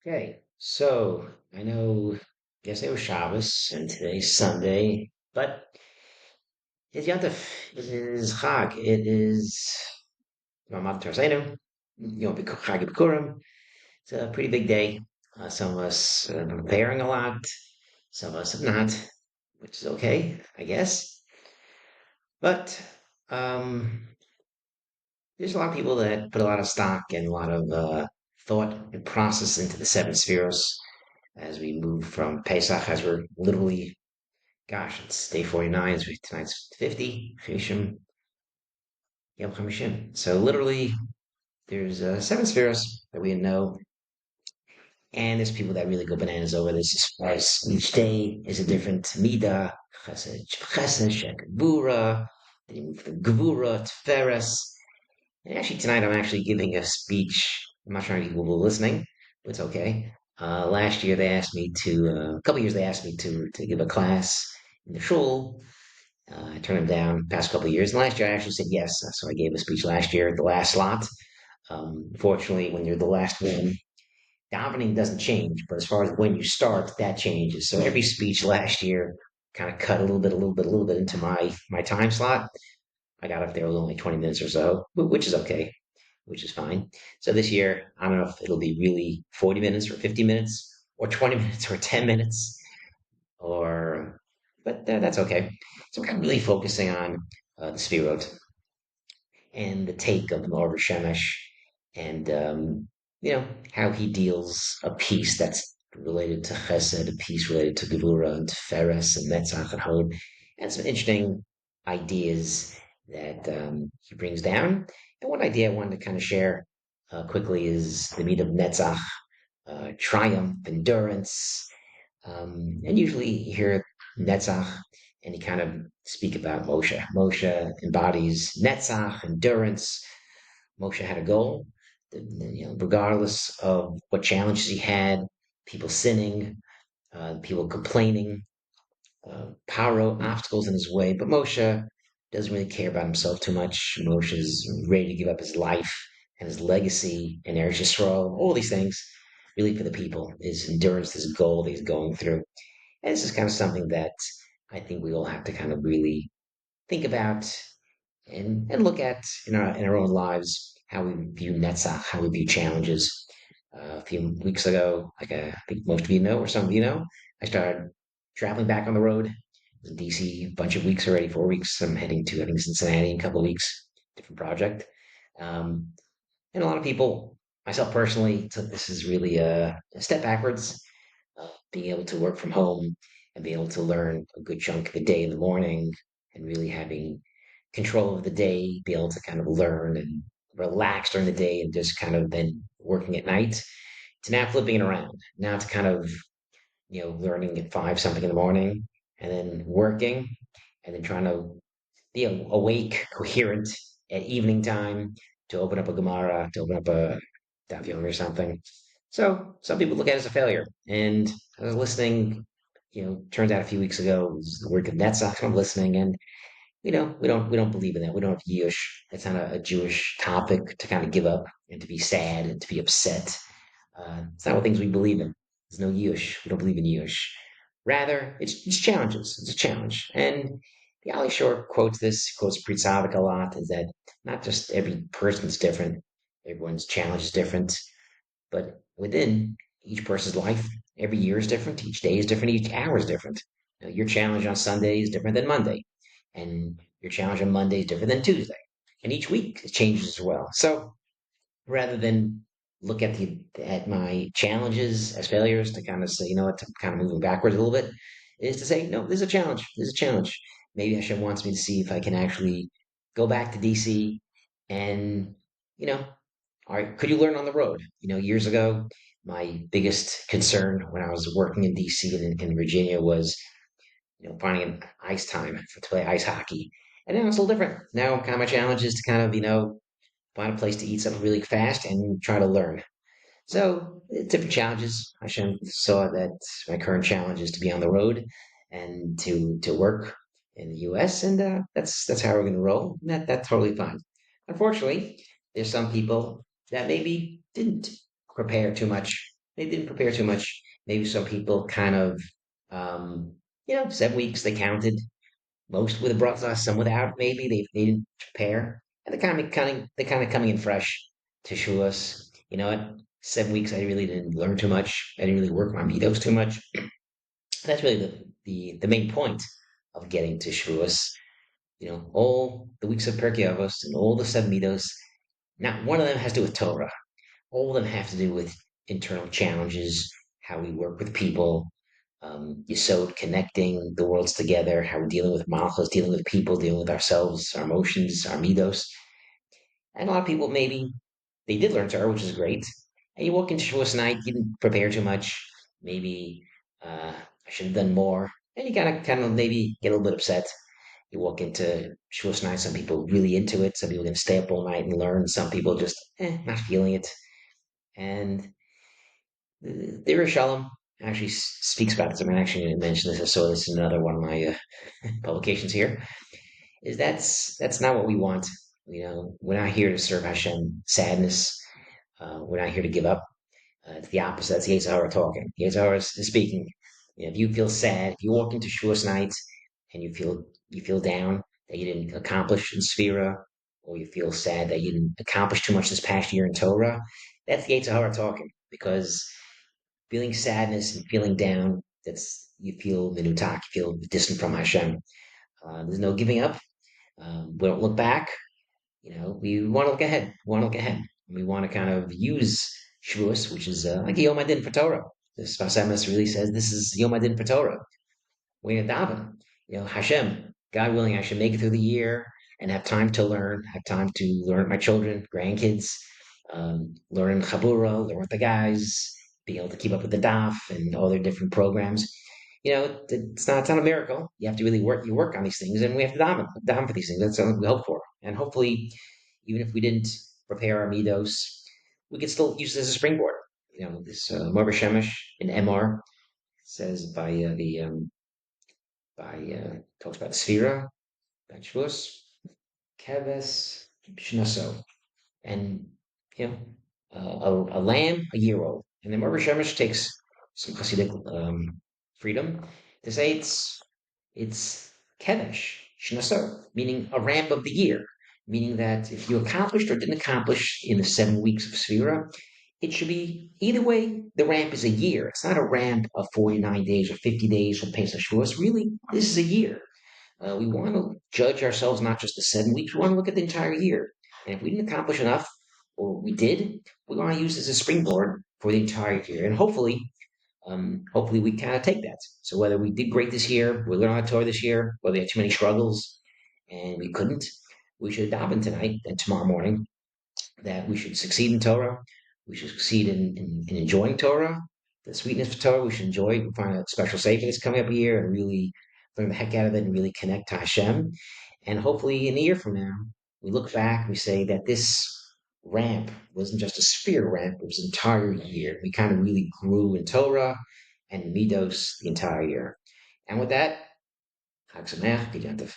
Okay, so I know yesterday was Shabbos and today's Sunday, but it's Yontif, it is Chag, it is Mamad Torseinu, Chag Bikurim. It's a pretty big day. Some of us have been preparing a lot, some of us have not, which is okay, I guess. But um, there's a lot of people that put a lot of stock and a lot of thought and process into the seven spheres as we move from Pesach, as we're literally, gosh, it's day 49, tonight's 50, Chishim, Yom Chamishim. So literally, there's seven spheres that we know, and there's people that really go bananas over this as far as each day is a different midah, chesed, shekabura, then you move from gevura to feres. And actually, tonight I'm actually giving a speech. I'm not sure how many people were listening, but it's okay. Last year they asked me to, a couple years they asked me to give a class in the shul. I turned them down past couple of years. And last year I actually said yes. So I gave a speech last year at the last slot. Fortunately, when you're the last one, davening doesn't change, but as far as when you start, that changes. So every speech last year kind of cut a little bit into my time slot. I got up there with only 20 minutes or so, which is okay, which is fine. So this year, I don't know if it'll be really 40 minutes or 50 minutes or 20 minutes or 10 minutes or, but that's okay. So I'm kind of really focusing on the Sphirot and the take of the Maor Shemesh and, how he deals a piece that's related to Chesed, a piece related to Gevura and Tiferes and Netzach and Hod, and some interesting ideas that he brings down. And one idea I wanted to kind of share quickly is the meat of Netzach, triumph, endurance, and usually you hear Netzach, and you kind of speak about Moshe. Moshe embodies Netzach, endurance. Moshe had a goal, regardless of what challenges he had, people sinning, people complaining, Paro obstacles in his way. But Moshe doesn't really care about himself too much. Moshe is ready to give up his life and his legacy and Eretz Yisrael, all these things, really for the people, his endurance, his goal that he's going through. And this is kind of something that I think we all have to kind of really think about and look at in our own lives, how we view Netzach, how we view challenges. A few weeks ago, like I think most of you know, or some of you know, I started traveling back on the road. I was in DC a bunch of weeks already, 4 weeks. I'm heading to, I think, Cincinnati in a couple of weeks, different project. Um, and a lot of people, myself personally, took this as really a step backwards, being able to work from home and be able to learn a good chunk of the day in the morning and really having control of the day, be able to kind of learn and relax during the day and just kind of then working at night to now flipping it around. Now to kind of, learning at five something in the morning and then working and then trying to be awake, coherent at evening time to open up a Gemara, to open up a Daf Yomi or something. So some people look at it as a failure. And I was listening, turns out a few weeks ago, it was the work of Netzach, and I'm listening, and we don't believe in that. We don't have Yush. It's not a Jewish topic to kind of give up and to be sad and to be upset. It's not what things we believe in. There's no Yush. We don't believe in Yush. Rather, it's challenges. It's a challenge. And the Ali Shore quotes this, quotes Pritzavik a lot, is that not just every person's different, everyone's challenge is different, but within each person's life, every year is different, each day is different, each hour is different. Your challenge on Sunday is different than Monday, and your challenge on Monday is different than Tuesday. And each week it changes as well. So rather than look at my challenges as failures to kind of say, what, I'm kind of moving backwards a little bit, is to say, no, there's a challenge. There's a challenge. Maybe Hashem wants me to see if I can actually go back to DC and, you know, all right, could you learn on the road? Years ago, my biggest concern when I was working in DC and in Virginia was, finding an ice time to play ice hockey. And now it's a little different. Now, kind of my challenge is to kind of, find a place to eat something really fast and try to learn. So different challenges. Hashem saw that my current challenge is to be on the road and to work in the U.S. and that's how we're going to roll. That's totally fine. Unfortunately, there's some people that maybe didn't prepare too much they didn't prepare too much. Maybe some people kind of, um, 7 weeks they counted, most with a bracha, some without. Maybe they didn't prepare, and they're kind of coming in fresh to Shavuos. You know what? 7 weeks I really didn't learn too much. I didn't really work my midos too much. That's really the main point of getting to Shavuos. All the weeks of Pirkei Avos and all the seven midos. Not one of them has to do with Torah. All of them have to do with internal challenges, how we work with people, Yesod connecting the worlds together, how we're dealing with malchus, dealing with people, dealing with ourselves, our emotions, our midos. And a lot of people maybe they did learn Torah, which is great. And you walk into Shavuos night, you didn't prepare too much. Maybe I should have done more, and you kind of maybe get a little bit upset. You walk into Shavuos night. Some people really into it. Some people are going to stay up all night and learn. Some people just not feeling it. And the Rishalom actually speaks about this. I'm actually going to mention this. I saw this in another one of my publications here. Is that's not what we want. We're not here to serve Hashem sadness. We're not here to give up. It's the opposite. That's Yetzirah talking. Yetzirah is speaking. If you feel sad, if you walk into Shavuos night and you feel down that you didn't accomplish in Sphira, or you feel sad that you didn't accomplish too much this past year in Torah, that's the Yetzirah talking. Because feeling sadness and feeling down, that's you feel minutak, you feel distant from Hashem. There's no giving up. We don't look back. We want to look ahead. We want to look ahead. We want to kind of use Shavuos, which is like a Yom Adin for Torah. The Sfas Emes really says this is Yom Adin for Torah. We're daven. Hashem, God willing, I should make it through the year and have time to learn, have time to learn with my children, grandkids, learn in Chabura, learn with the guys, being able to keep up with the DAF and all their different programs. It's not a miracle. You have to really work. You work on these things, and we have to daven for these things. That's what we hope for. And hopefully, even if we didn't prepare our midos, we could still use this as a springboard. This Morber Shemesh in MR says talks about the Sphira, about Shavuos, Keves, Shnaso, and you know a lamb a year old. And then Morber Shemesh takes some Hasidic freedom to say it's Kedesh, Shnaso, meaning a ramp of the year, meaning that if you accomplished or didn't accomplish in the 7 weeks of Sphira, it should be either way. The ramp is a year. It's not a ramp of 49 days or 50 days for Pesach Shavuos. Really, this is a year. We want to judge ourselves not just the 7 weeks. We want to look at the entire year. And if we didn't accomplish enough, or we did, we want to use this as a springboard for the entire year. And hopefully we kind of take that. So whether we did great this year, we learned how to Torah this year, whether we had too many struggles and we couldn't, we should daven tonight and tomorrow morning that we should succeed in Torah. We should succeed in enjoying Torah, the sweetness of Torah. We should enjoy. We find a special saving that's coming up here and really learn the heck out of it and really connect to Hashem. And hopefully, in a year from now, we look back and we say that this ramp wasn't just a sphere ramp; it was an entire year. We kind of really grew in Torah and in Midos the entire year. And with that, Chag Sameach, Gidyantiv.